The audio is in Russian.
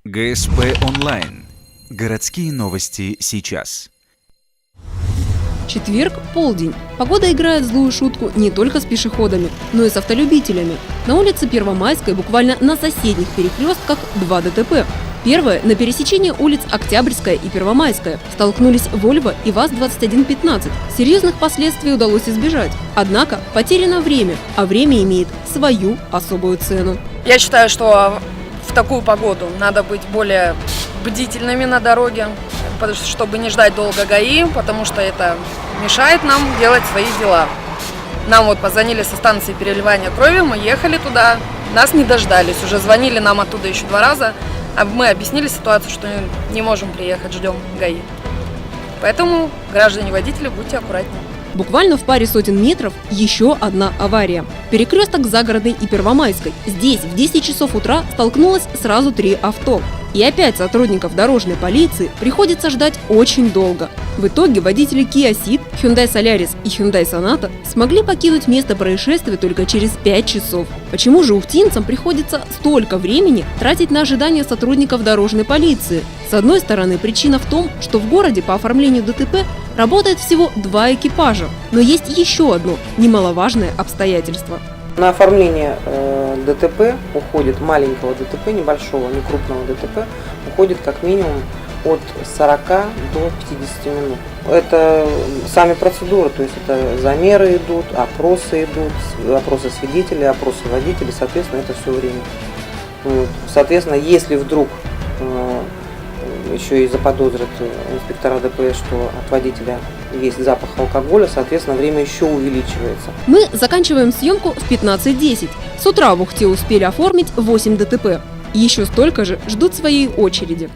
ГСП онлайн. Городские новости сейчас. Четверг, полдень. Погода играет злую шутку не только с пешеходами, но и с автолюбителями. На улице Первомайской буквально на соседних перекрестках 2 ДТП. Первое – на пересечении улиц Октябрьская и Первомайская. Столкнулись Volvo и ВАЗ-2115. Серьезных последствий удалось избежать. Однако потеряно время, а время имеет свою особую цену. Я считаю, что в такую погоду надо быть более бдительными на дороге, чтобы не ждать долго ГАИ, потому что это мешает нам делать свои дела. Нам вот позвонили со станции переливания крови, мы ехали туда, нас не дождались, уже звонили нам оттуда еще 2 раза, а мы объяснили ситуацию, что не можем приехать, ждем ГАИ. Поэтому, граждане-водители, будьте аккуратнее. Буквально в паре сотен метров еще одна авария. Перекресток Загородной и Первомайской. Здесь в 10 часов утра столкнулось сразу 3 авто. И опять сотрудников дорожной полиции приходится ждать очень долго. В итоге водители Kia Ceed, Hyundai Solaris и Hyundai Sonata смогли покинуть место происшествия только через 5 часов. Почему же уфтинцам приходится столько времени тратить на ожидание сотрудников дорожной полиции? С одной стороны, причина в том, что в городе по оформлению ДТП работает всего 2 экипажа. Но есть еще одно немаловажное обстоятельство. На оформление ДТП уходит, маленького ДТП, небольшого, не крупного ДТП, уходит как минимум от 40 до 50 минут. Это сами процедуры, то есть это замеры идут, опросы свидетелей, опросы водителей, соответственно, это все время. Вот. Соответственно, если вдруг еще и заподозрят инспектора ДПС, что от водителя есть запах алкоголя, соответственно, время еще увеличивается. Мы заканчиваем съемку в 15:10. С утра в Ухте успели оформить 8 ДТП. Еще столько же ждут своей очереди.